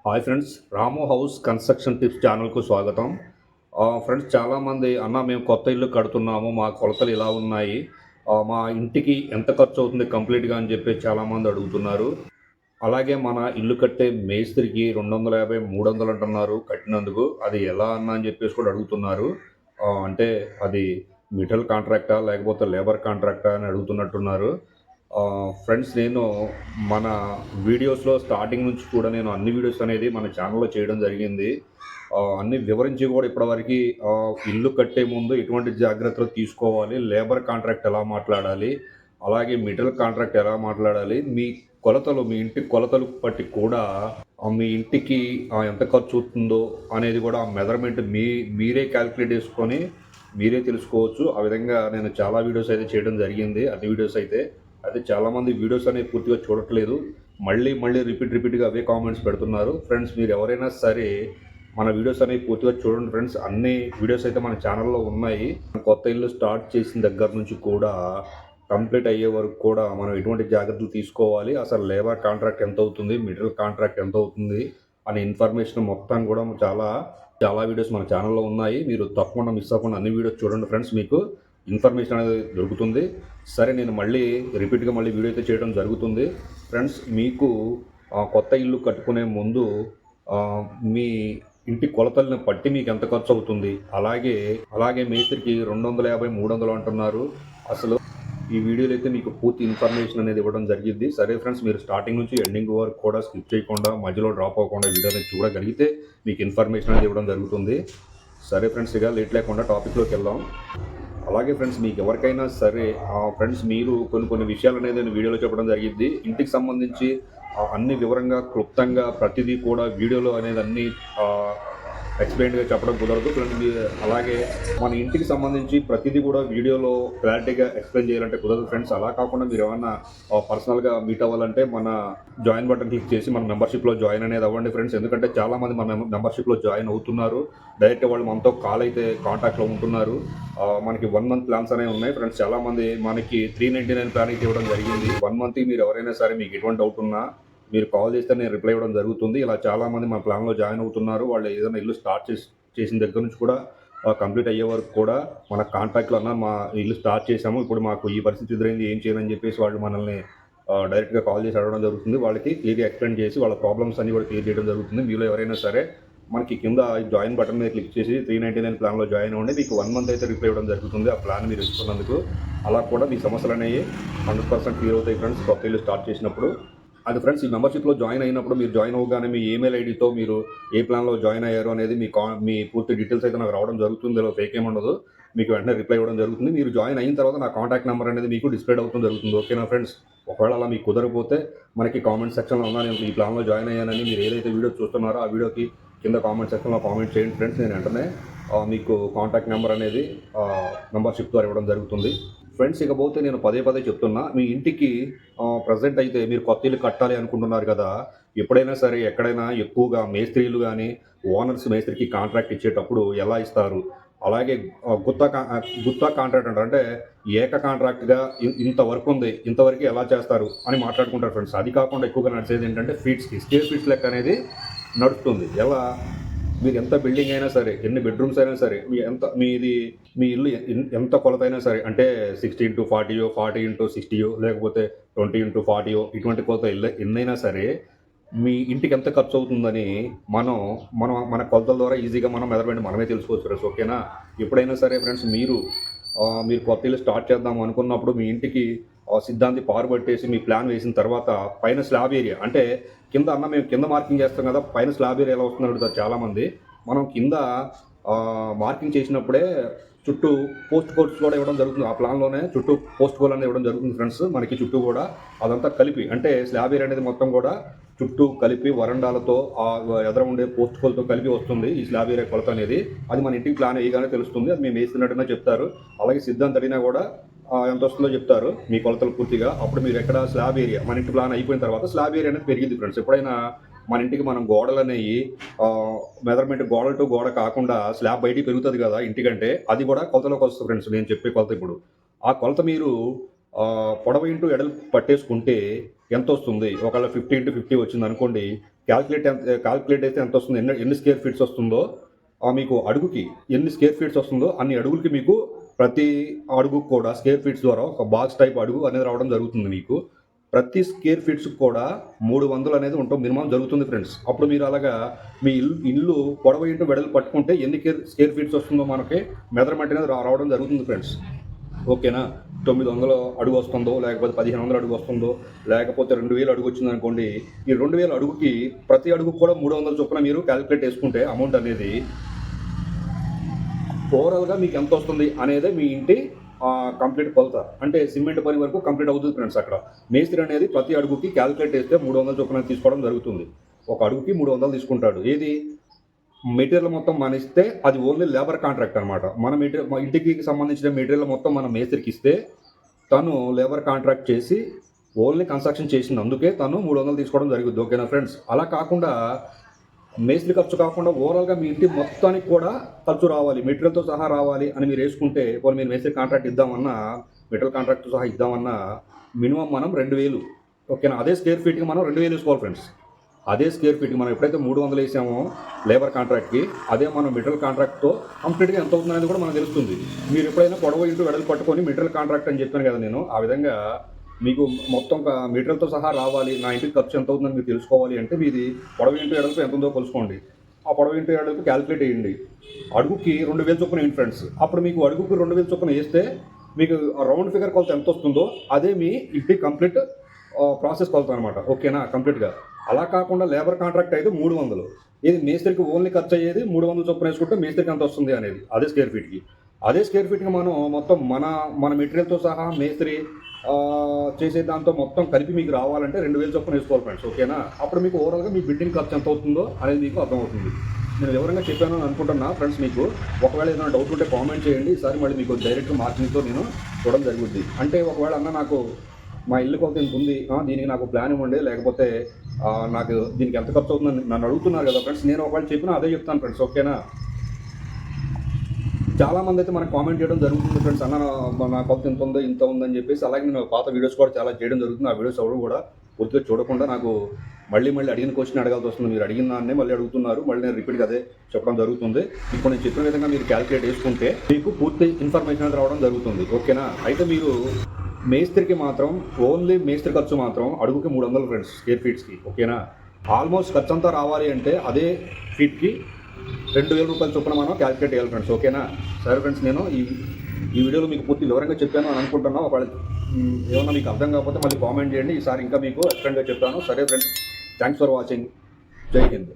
Hi friends, రాము house construction tips ఛానల్కు స్వాగతం. Friends, చాలామంది అన్న మేము కొత్త ఇల్లు కడుతున్నాము, మా కొలతలు ఇలా ఉన్నాయి, మా ఇంటికి ఎంత ఖర్చు అవుతుంది కంప్లీట్గా అని చెప్పి చాలామంది అడుగుతున్నారు. అలాగే మన ఇల్లు కట్టే మేస్త్రికి 250 300 అంటున్నారు కట్టినందుకు. అది ఎలా అన్న అని చెప్పేసి కూడా అడుగుతున్నారు. అంటే అది మెటీరియల్ కాంట్రాక్టా లేకపోతే లేబర్ కాంట్రాక్టా అని అడుగుతున్నట్టున్నారు. ఫ్రెండ్స్, నేను మన వీడియోస్లో స్టార్టింగ్ నుంచి కూడా నేను అన్ని వీడియోస్ అనేది మన ఛానల్లో చేయడం జరిగింది. అన్నీ వివరించి కూడా ఇప్పటివరకు ఇల్లు కట్టే ముందు ఎటువంటి జాగ్రత్తలు తీసుకోవాలి, లేబర్ కాంట్రాక్ట్ ఎలా మాట్లాడాలి, అలాగే మెటీరియల్ కాంట్రాక్ట్ ఎలా మాట్లాడాలి, మీ కొలతలు, మీ ఇంటి కొలతలు బట్టి కూడా మీ ఇంటికి ఎంత ఖర్చు అవుతుందో అనేది కూడా ఆ మెజర్మెంట్ మీరే క్యాలిక్యులేట్ చేసుకొని మీరే తెలుసుకోవచ్చు. ఆ విధంగా నేను చాలా వీడియోస్ అయితే చేయడం జరిగింది. అన్ని వీడియోస్ అయితే చాలామంది వీడియోస్ అనేవి పూర్తిగా చూడట్లేదు. మళ్ళీ రిపీట్‌గా అవే కామెంట్స్ పెడుతున్నారు. ఫ్రెండ్స్, మీరు ఎవరైనా సరే మన వీడియోస్ అనేవి పూర్తిగా చూడండి ఫ్రెండ్స్. అన్ని వీడియోస్ అయితే మన ఛానల్లో ఉన్నాయి. కొత్త ఇల్లు స్టార్ట్ చేసిన దగ్గర నుంచి కూడా కంప్లీట్ అయ్యే వరకు కూడా మనం ఎటువంటి జాగ్రత్తలు తీసుకోవాలి, అసలు లేబర్ కాంట్రాక్ట్ ఎంత అవుతుంది, మెటీరియల్ కాంట్రాక్ట్ ఎంత అవుతుంది అనే ఇన్ఫర్మేషన్ మొత్తం కూడా చాలా వీడియోస్ మన ఛానల్లో ఉన్నాయి. మీరు తప్పకుండా మిస్ అవ్వకుండా అన్ని వీడియోస్ చూడండి ఫ్రెండ్స్, మీకు ఇన్ఫర్మేషన్ అనేది దొరుకుతుంది. సరే, నేను రిపీట్‌గా వీడియో అయితే చేయడం జరుగుతుంది. ఫ్రెండ్స్, మీకు కొత్త ఇల్లు కట్టుకునే ముందు మీ ఇంటి కొలతలను బట్టి మీకు ఎంత ఖర్చు అవుతుంది, అలాగే మేస్త్రికి 250 300 అంటున్నారు. అసలు ఈ వీడియోలో అయితే మీకు పూర్తి ఇన్ఫర్మేషన్ అనేది ఇవ్వడం జరిగింది. సరే ఫ్రెండ్స్, మీరు స్టార్టింగ్ నుంచి ఎండింగ్ వరకు కూడా స్కిప్ చేయకుండా, మధ్యలో డ్రాప్ అవ్వకుండా వీడియో అనేది చూడగలిగితే మీకు ఇన్ఫర్మేషన్ అనేది ఇవ్వడం జరుగుతుంది. సరే ఫ్రెండ్స్, ఇక లేట్ లేకుండా టాపిక్లోకి వెళ్దాం. అలాగే ఫ్రెండ్స్, మీకు ఎవరికైనా సరే ఫ్రెండ్స్, మీరు కొన్ని విషయాలు అనేది నేను వీడియోలో చెప్పడం జరిగింది. ఇంటికి సంబంధించి అన్ని వివరంగా, క్లుప్తంగా ప్రతిదీ కూడా వీడియోలో అనేది అన్నీ ఎక్స్ప్లెయిన్గా చెప్పడం కుదరదు. అలాగే మన ఇంటికి సంబంధించి ప్రతిదీ కూడా వీడియోలో క్లారిటీగా ఎక్స్ప్లెయిన్ చేయాలంటే కుదరదు ఫ్రెండ్స్. అలా కాకుండా మీరు ఏమన్నా పర్సనల్గా మీట్ అవ్వాలంటే మన జాయిన్ బటన్ క్లిక్ చేసి మన మెంబర్షిప్లో జాయిన్ అనేది అవ్వండి ఫ్రెండ్స్. ఎందుకంటే చాలామంది మన మెంబర్షిప్లో జాయిన్ అవుతున్నారు. డైరెక్ట్ వాళ్ళు మనతో కాల్ అయితే కాంటాక్ట్లో ఉంటున్నారు. మనకి 1 మంత్ ప్లాన్స్ అనేవి ఉన్నాయి ఫ్రెండ్స్. చాలామంది మనకి 399 ప్లాన్ అయితే ఇవ్వడం జరిగింది. 1 మంత్కి మీరు ఎవరైనా సరే మీకు ఎటువంటి డౌట్ ఉన్నా మీరు కాల్ చేస్తే నేను రిప్లై ఇవ్వడం జరుగుతుంది. ఇలా చాలామంది మన ప్లాన్లో జాయిన్ అవుతున్నారు. వాళ్ళు ఏదైనా ఇల్లు స్టార్ట్ చేసిన దగ్గర నుంచి కూడా కంప్లీట్ అయ్యే వరకు కూడా మన కాంటాక్ట్లో అన్న మా ఇల్లు స్టార్ట్ చేసాము, ఇప్పుడు మాకు ఈ పరిస్థితి ఎదురైంది, ఏం చేయాలని చెప్పేసి వాళ్ళు మనల్ని డైరెక్ట్గా కాల్ చేసి అడగడం జరుగుతుంది. వాళ్ళకి క్లియర్గా ఎక్స్ప్లెయిన్ చేసి వాళ్ళ ప్రాబ్లమ్స్ అన్ని కూడా క్లియర్ చేయడం జరుగుతుంది. మీలో ఎవరైనా సరే మనకి కింద జాయిన్ బటన్ మీద క్లిక్ చేసి 399 ప్లాన్లో జాయిన్ అవ్వండి. మీకు 1 మంత్ అయితే రిప్లై ఇవ్వడం జరుగుతుంది ఆ ప్లాన్ మీరు ఎంచుకున్నందుకు. అలా కూడా మీ సమస్యలు అనేవి 100% క్లియర్ అవుతాయి ఫ్రెండ్స్ కొత్త ఇల్లు స్టార్ట్ చేసినప్పుడు. అది ఫ్రెండ్స్, ఈ మెంబర్షిప్లో జాయిన్ అయినప్పుడు మీరు జాయిన్ అవ్వగానే మీ ఈమెయిల్ ఐడితో మీరు ఏ ప్లాన్లో జాయిన్ అయ్యారు అనేది మీ పూర్తి డీటెయిల్స్ అయితే నాకు రావడం జరుగుతుంది. ఇలా ఫేక్ ఏమి ఉండదు. మీకు వెంటనే రిప్లై ఇవ్వడం జరుగుతుంది. మీరు జాయిన్ అయిన తర్వాత నా కాంటాక్ట్ నెంబర్ అనేది మీకు డిస్ప్లే అవుతుంది జరుగుతుంది. ఓకేనా ఫ్రెండ్స్? ఒకవేళ అలా మీకు కుదరకపోతే మనకి కామెంట్ సెక్షన్లో ఉన్నా నేను ఈ ప్లాన్లో జాయిన్ అయ్యానని మీరు ఏదైతే వీడియో చూస్తున్నారో ఆ వీడియోకి కింద కామెంట్ సెక్షన్లో కామెంట్ చేయండి ఫ్రెండ్స్. నేను వెంటనే మీకు కాంటాక్ట్ నెంబర్ అనేది మెంబర్షిప్ ద్వారా ఇవ్వడం జరుగుతుంది ఫ్రెండ్స్. ఇకపోతే నేను పదే చెప్తున్నా, మీ ఇంటికి ప్రజెంట్ అయితే మీరు కొత్త ఇల్లు కట్టాలి అనుకుంటున్నారు కదా, ఎప్పుడైనా సరే ఎక్కడైనా ఎక్కువగా మేస్త్రీలు కానీ ఓనర్స్ మేస్త్రికి కాంట్రాక్ట్ ఇచ్చేటప్పుడు ఎలా ఇస్తారు, అలాగే గుత్తా కాంట్రాక్ట్ అంటారు, అంటే ఏక కాంట్రాక్ట్గా ఇంతవరకు ఉంది, ఇంతవరకు ఎలా చేస్తారు అని మాట్లాడుకుంటారు ఫ్రెండ్స్. అది కాకుండా ఎక్కువగా నడిచేది ఏంటంటే స్క్వేర్ ఫీట్స్ లెక్క అనేది నడుస్తుంది. ఎలా మీరు ఎంత బిల్డింగ్ అయినా సరే, ఎన్ని బెడ్రూమ్స్ అయినా సరే, మీ ఇల్లు ఎంత కొలత అయినా సరే, అంటే 60x40 40x60 లేకపోతే 20x40 ఇటువంటి కొలత ఎన్నైనా సరే మీ ఇంటికి ఎంత ఖర్చు అవుతుందని మన కొలతల ద్వారా ఈజీగా మనం మెజర్మెంట్ మనమే తెలుసుకోవచ్చు ఫ్రెండ్స్. ఓకేనా? ఎప్పుడైనా సరే ఫ్రెండ్స్, మీరు కొత్త ఇల్లు స్టార్ట్ చేద్దాం అనుకున్నప్పుడు మీ ఇంటికి సిద్ధాంతి పారు పట్టేసి మీ ప్లాన్ వేసిన తర్వాత పైన స్లాబ్ ఏరియా, అంటే మేము కింద మార్కింగ్ చేస్తాం కదా, పైన స్లాబ్ ఏరియా ఎలా వస్తుందని అడుగుతారు చాలామంది. మనం కింద మార్కింగ్ చేసినప్పుడే చుట్టూ పోస్ట్ కోల్స్ కూడా ఇవ్వడం జరుగుతుంది. ఆ ప్లాన్లోనే చుట్టూ పోస్ట్ కోల్ అనేది ఇవ్వడం జరుగుతుంది ఫ్రెండ్స్. మనకి చుట్టూ కూడా అదంతా కలిపి, అంటే స్లాబ్ ఏరియా అనేది మొత్తం కూడా చుట్టూ కలిపి వరండాలతో ఎదుర ఉండే పోస్ట్ కోల్తో కలిపి వస్తుంది ఈ స్లాబ్ ఏరియా కొలత అనేది. అది మన ఇంటికి ప్లాన్ వేయగానే తెలుస్తుంది. అది మేము వేస్తున్నట్టుగా చెప్తారు. అలాగే సిద్ధాంత్ అడిగినా కూడా ఎంత వస్తుందో చెప్తారు మీ కొలతలు పూర్తిగా. అప్పుడు మీరు ఎక్కడ స్లాబ్ ఏరియా, మన ఇంటి ప్లాన్ అయిపోయిన తర్వాత స్లాబ్ ఏరియా అనేది పెరిగింది ఫ్రెండ్స్. ఎప్పుడైనా మన ఇంటికి మనం గోడలు అనేవి మెజర్మెంట్ గోడ టు గోడ కాకుండా స్లాబ్ బయటికి పెరుగుతుంది కదా ఇంటికంటే, అది కూడా కొలతలోకి వస్తుంది ఫ్రెండ్స్. నేను చెప్పే కొలత ఇప్పుడు ఆ కొలత మీరు పొడవు ఇంటూ ఎడలు పట్టేసుకుంటే ఎంత వస్తుంది, ఒకవేళ 50x50 వచ్చింది అనుకోండి, క్యాల్కులేట్ అయితే ఎంత వస్తుంది, ఎన్ని స్క్వేర్ ఫీట్స్ వస్తుందో, మీకు అడుగుకి ఎన్ని స్క్వేర్ ఫీట్స్ వస్తుందో అన్ని అడుగులకి మీకు ప్రతి అడుగుకు కూడా స్క్వేర్ ఫీట్స్ ద్వారా ఒక బాక్స్ టైప్ అడుగు అనేది రావడం జరుగుతుంది. మీకు ప్రతి స్క్వేర్ ఫీట్స్కి కూడా 300 అనేది ఉంటాం మినిమం జరుగుతుంది ఫ్రెండ్స్. అప్పుడు మీరు అలాగా మీ ఇల్లు పొడవు ఇంటూ వెడలు పట్టుకుంటే ఎన్ని స్క్వేర్ ఫీట్స్ వస్తుందో మనకి మెజర్మెంట్ అనేది రావడం జరుగుతుంది ఫ్రెండ్స్. ఓకేనా? 900 అడుగు వస్తుందో, లేకపోతే 1500 అడుగు వస్తుందో, లేకపోతే 2000 అడుగు వచ్చింది అనుకోండి. ఈ 2000 అడుగుకి ప్రతి అడుగు కూడా 300 చొప్పున మీరు క్యాలిక్యులేట్ చేసుకుంటే అమౌంట్ అనేది ఓవరాల్గా మీకు ఎంత వస్తుంది అనేది మీ ఇంటి కంప్లీట్ కొలత. అంటే సిమెంట్ పని వరకు కంప్లీట్ అవుతుంది ఫ్రెండ్స్. అక్కడ మేస్త్రి అనేది ప్రతి అడుగుకి క్యాలిక్యులేట్ చేస్తే 300 చొప్పున తీసుకోవడం జరుగుతుంది. ఒక అడుగుకి 300 తీసుకుంటాడు. ఏది మెటీరియల్ మొత్తం మన ఇస్తే అది ఓన్లీ లేబర్ కాంట్రాక్ట్ అనమాట. మన ఇంటికి సంబంధించిన మెటీరియల్ మొత్తం మన మేస్త్రికి ఇస్తే తను లేబర్ కాంట్రాక్ట్ చేసి ఓన్లీ కన్స్ట్రక్షన్ చేసింది, అందుకే తను 300 తీసుకోవడం జరుగుతుంది. ఓకేనా ఫ్రెండ్స్? అలా కాకుండా మేస్త్రి ఖర్చు కాకుండా ఓవరాల్గా మీ ఇంటి మొత్తానికి కూడా ఖర్చు రావాలి, మెటీరియల్తో సహా రావాలి అని మీరు వేసుకుంటే, పోనీ మీరు మేస్త్రి కాంట్రాక్ట్ ఇద్దామన్నా, మెటీరియల్ కాంట్రాక్ట్తో సహా ఇద్దామన్నా మినిమం మనం 2000. ఓకేనా? అదే స్క్వేర్ ఫీట్కి మనం 2000 వేసుకోవాలి ఫ్రెండ్స్. అదే స్క్వేర్ ఫీట్కి మనం ఎప్పుడైతే 300 వేసామో లేబర్ కాంట్రాక్ట్కి, అదే మనం మెటీరియల్ కాంట్రాక్ట్తో కంప్లీట్గా ఎంత అవుతుంది అనేది కూడా మనకు తెలుస్తుంది. మీరు ఎప్పుడైనా పొడవు ఇంటూ వెడలు పట్టుకొని మెటీరియల్ కాంట్రాక్ట్ అని చెప్పాను కదా నేను, ఆ విధంగా మీకు మొత్తం మెటీరియల్తో సహా రావాలి, నా ఇంటికి ఖర్చు ఎంత అవుతుందని మీరు తెలుసుకోవాలి అంటే మీది పొడవు ఇంటూ ఎడలకు ఎంత ఉందో కొలుసుకోండి. ఆ పొడవు ఇంటూ ఎడలకు క్యాలిక్యులేట్ చేయండి. అడుగుకి 2000 చొప్పున వేయండి ఫ్రెండ్స్. అప్పుడు మీకు అడుగుకి 2000 చొప్పున వేస్తే మీకు రౌండ్ ఫిగర్ కొలత ఎంత వస్తుందో అదే మీ ఇంటి కంప్లీట్ ప్రాసెస్ కొలత అనమాట. ఓకేనా? కంప్లీట్గా. అలా కాకుండా లేబర్ కాంట్రాక్ట్ అయితే 300, ఇది మేస్త్రికి ఓన్లీ ఖర్చు అయ్యేది 300 చొప్పున వేసుకుంటే మేస్త్రికి ఎంత వస్తుంది అనేది అదే స్క్వేర్ ఫీట్కి. అదే స్క్వేర్ ఫీట్కి మనం మొత్తం మన మెటీరియల్తో సహా మేస్త్రి చేసే దాంతో మొత్తం కలిపి మీకు రావాలంటే 2000 చొప్పున వేసుకోవాలి ఫ్రెండ్స్. ఓకేనా? అప్పుడు మీకు ఓవరాల్గా మీ బిల్డింగ్ ఖర్చు ఎంత అవుతుందో అనేది మీకు అర్థమవుతుంది. నేను వివరంగా చెప్పాను అని అనుకుంటున్నా ఫ్రెండ్స్. మీకు ఒకవేళ ఏదైనా డౌట్ ఉంటే కామెంట్ చేయండి. ఈసారి మళ్ళీ మీకు డైరెక్ట్ మార్కింగ్తో నేను చూడడం జరుగుద్ది. అంటే ఒకవేళ అన్న నాకు మా ఇల్లు కొలత ఇంత ఉంది, దీనికి నాకు ప్లాన్ ఇవ్వండి, లేకపోతే నాకు దీనికి ఎంత ఖర్చు అవుతుందని నన్ను అడుగుతున్నారు కదా ఫ్రెండ్స్. నేను ఒకవేళ చెప్పినా అదే చెప్తాను ఫ్రెండ్స్. ఓకేనా? చాలామంది అయితే మనకు కామెంట్ చేయడం జరుగుతుంది ఫ్రెండ్స్, అన్న నా కొలత ఇంత ఉందని చెప్పేసి. అలాగే నేను పాత వీడియోస్ కూడా చాలా చేయడం జరుగుతుంది. ఆ వీడియోస్ ఎవరు కూడా పూర్తిగా చూడకుండా నాకు మళ్ళీ అడిగిన క్వశ్చన్ అడగాల్సి వస్తుంది. మీరు అడిగిన దాన్నే మళ్ళీ అడుగుతున్నారు, మళ్ళీ నేను రిపీట్గా అదే చెప్పడం జరుగుతుంది. ఇప్పుడు నేను చెప్పిన విధంగా మీరు క్యాలిక్యులేట్ చేసుకుంటే మీకు పూర్తి ఇన్ఫర్మేషన్ అనేది రావడం జరుగుతుంది. ఓకేనా? అయితే మీరు మేస్త్రికి మాత్రం ఓన్లీ మేస్త్రి ఖర్చు మాత్రం అడుగుకి 300 ఫ్రెండ్స్ స్క్వేర్ ఫీట్స్కి. ఓకేనా? ఆల్మోస్ట్ ఖర్చు అంతా రావాలి అంటే అదే ఫీట్కి 2000 రూపాయల చొప్పున మనం క్యాలిక్యులేట్ చేయాలి ఫ్రెండ్స్. ఓకేనా? సరే ఫ్రెండ్స్, నేను ఈ వీడియోలో మీకు పూర్తి వివరంగా చెప్పాను అని అనుకుంటున్నాను. ఒకవేళ ఏమన్నా మీకు అర్థం కాకపోతే మళ్ళీ కామెంట్ చేయండి. ఈసారి ఇంకా మీకు ఎక్స్ప్లెయిన్గా చెప్తాను. సరే ఫ్రెండ్స్, థ్యాంక్స్ ఫర్ వాచింగ్. జై హింద్.